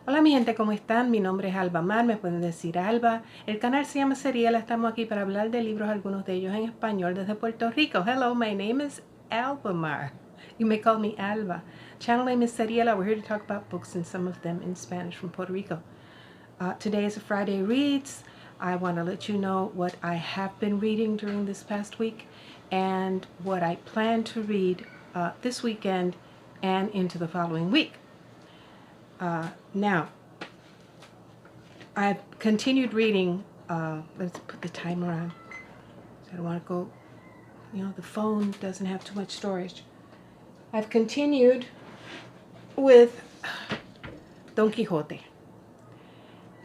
Hola mi gente, ¿cómo están? Mi nombre es Alba Mar, me pueden decir Alba. El canal se llama Serial, estamos aquí para hablar de libros, algunos de ellos en español desde Puerto Rico. Hello, my name is Alba Mar. You may call me Alba. Channel name is Serial. We're here to talk about books and some of them in Spanish from Puerto Rico. Today is a Friday Reads. I want to let you know what I have been reading during this past week and what I plan to read this weekend and into the following week. Now, I've continued reading, let's put the timer on, so I don't want to go, the phone doesn't have too much storage. I've continued with Don Quixote.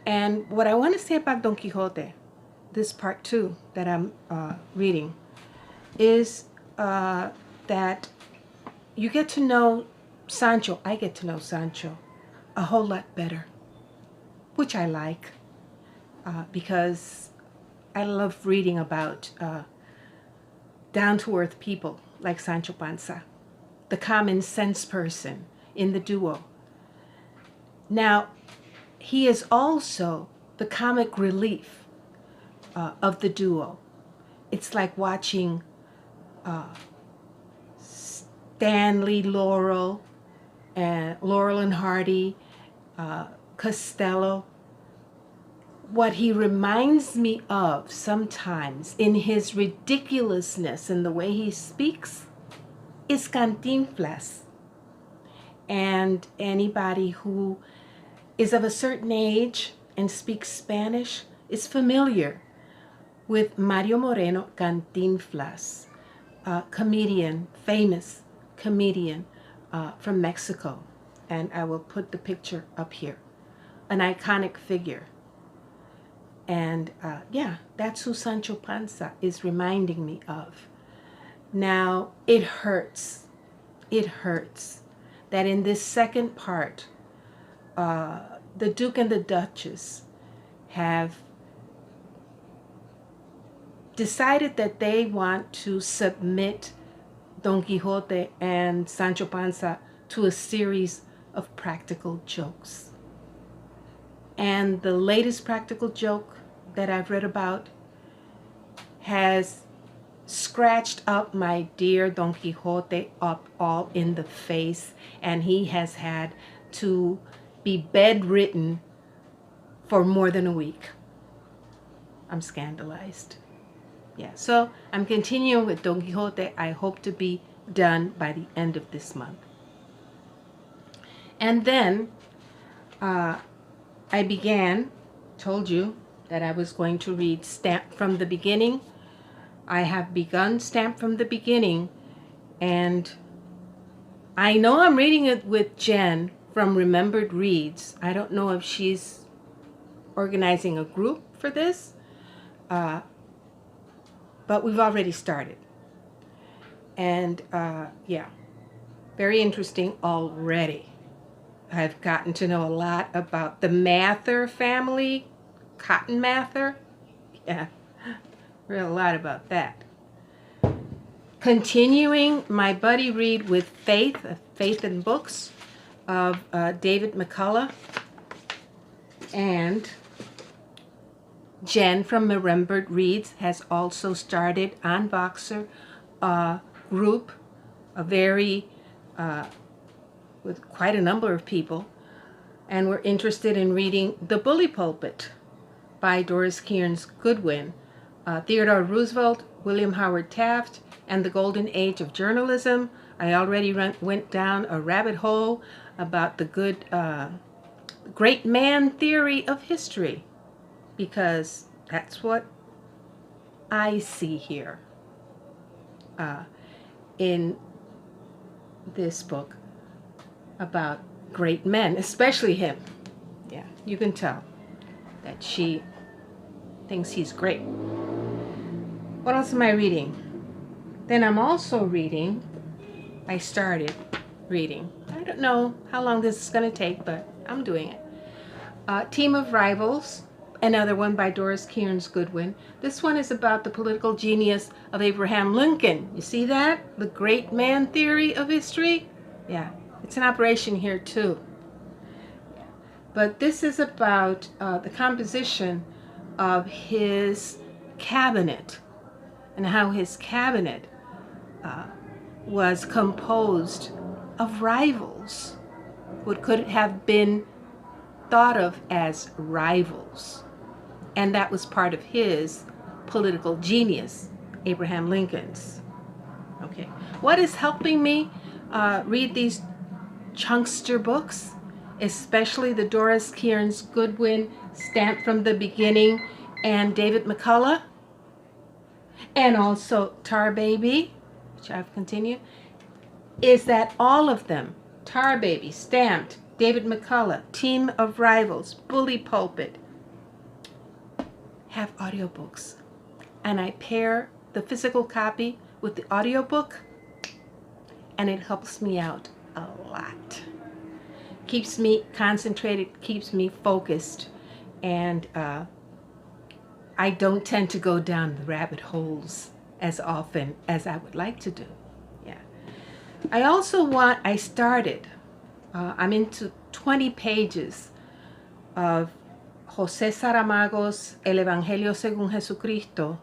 And what I want to say about Don Quixote, this part 2 that I'm reading, is that you get to know Sancho, I get to know Sancho a whole lot better, which I like, because I love reading about down-to-earth people like Sancho Panza, the common sense person in the duo. Now, he is also the comic relief of the duo. It's like watching Stanley Laurel and Hardy, Costello. What he reminds me of sometimes in his ridiculousness and the way he speaks is Cantinflas. And anybody who is of a certain age and speaks Spanish is familiar with Mario Moreno Cantinflas, comedian, famous comedian from Mexico. And I will put the picture up here. An iconic figure. And yeah, that's who Sancho Panza is reminding me of. Now, it hurts that in this second part, the Duke and the Duchess have decided that they want to submit Don Quixote and Sancho Panza to a series of practical jokes. And the latest practical joke that I've read about has scratched up my dear Don Quixote up all in the face, and he has had to be bedridden for more than a week. I'm scandalized. Yeah, so I'm continuing with Don Quixote. I hope to be done by the end of this month. And then I told you that I was going to read Stamp from the Beginning. I have begun Stamp from the Beginning, and I know I'm reading it with Jen from Remembered Reads. I don't know if she's organizing a group for this, but we've already started. And yeah, very interesting already. I've gotten to know a lot about the Mather family, Cotton Mather. Yeah, read a lot about that. Continuing my buddy read with Faith in Books of David McCullough, and Jen from Remembered Reads has also started on Voxer a group, a very with quite a number of people, and we're interested in reading The Bully Pulpit by Doris Kearns Goodwin, Theodore Roosevelt, William Howard Taft, and the Golden Age of Journalism. I already went down a rabbit hole about the great man theory of history, because that's what I see here in this book about great men, especially him. Yeah, you can tell that she thinks he's great. What else am I reading? Then I'm also reading, I started reading, I don't know how long this is going to take, but I'm doing it. Team of Rivals, another one by Doris Kearns Goodwin. This one is about the political genius of Abraham Lincoln. You see that? The great man theory of history? Yeah, it's an operation here too. But this is about the composition of his cabinet and how his cabinet was composed of rivals, what could have been thought of as rivals. And that was part of his political genius, Abraham Lincoln's. Okay, what is helping me read these chunkster books, especially the Doris Kearns Goodwin Stamped from the Beginning and David McCullough, and also Tar Baby, which I've continued, is that all of them, Tar Baby, Stamped, David McCullough, Team of Rivals, Bully Pulpit, have audiobooks. And I pair the physical copy with the audiobook, and it helps me out a lot. Keeps me concentrated, keeps me focused, and I don't tend to go down the rabbit holes as often as I would like to do. Yeah. I started, I'm into 20 pages of José Saramago's El Evangelio según Jesucristo,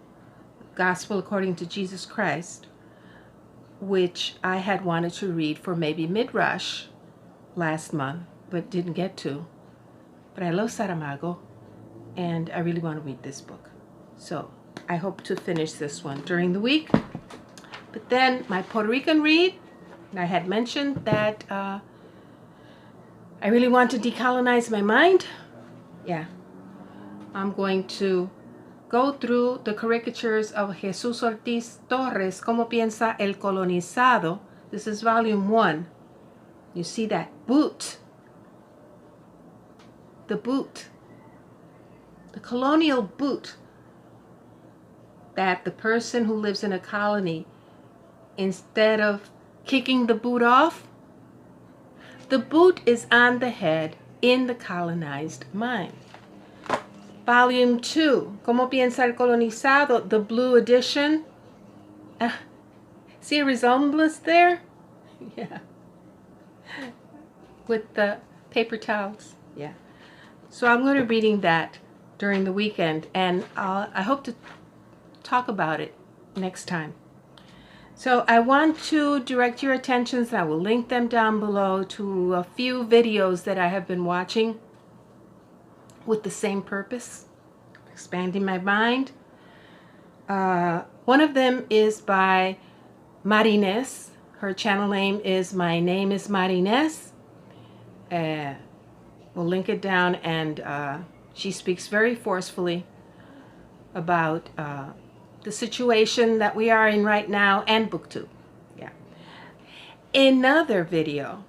Gospel according to Jesus Christ, which I had wanted to read for maybe mid-rush last month, but didn't get to. But I love Saramago, and I really want to read this book. So I hope to finish this one during the week. But then my Puerto Rican read, I had mentioned that I really want to decolonize my mind. Yeah. I'm going to go through the caricatures of Jesús Ortiz Torres, Cómo piensa el colonizado. This is volume 1. You see that boot. The boot. The colonial boot that the person who lives in a colony, instead of kicking the boot off, the boot is on the head in the colonized mind. Volume 2, Cómo piensa el colonizado, the blue edition. See a resemblance there? Yeah. With the paper towels. Yeah. So I'm going to be reading that during the weekend, and I hope to talk about it next time. So I want to direct your attentions, I will link them down below, to a few videos that I have been watching with the same purpose, expanding my mind. One of them is by Marinés. Her channel name is mynameismarines. We'll link it down, and she speaks very forcefully about the situation that we are in right now, and booktube. Yeah. Another video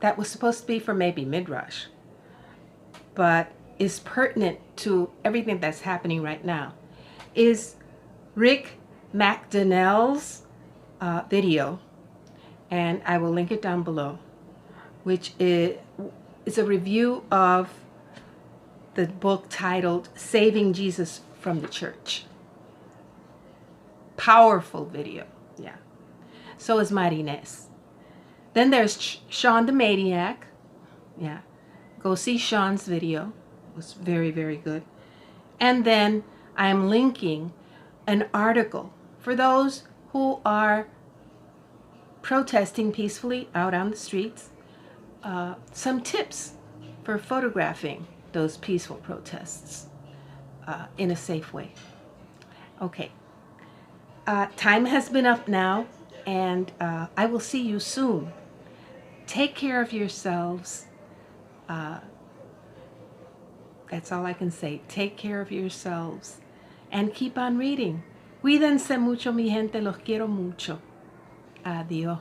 that was supposed to be for maybe mid-rush, but is pertinent to everything that's happening right now, is Rick Macdonnell's video, and I will link it down below, which is a review of the book titled Saving Jesus from the Church. Powerful video. Yeah. So is Marinés. Then there's Sean the Maniac. Yeah. Go see Sean's video. It was very, very good. And then I am linking an article for those who are protesting peacefully out on the streets. Some tips for photographing those peaceful protests in a safe way. Okay. Time has been up now, and I will see you soon. Take care of yourselves. That's all I can say. Take care of yourselves and keep on reading. Cuídense mucho, mi gente. Los quiero mucho. Adiós.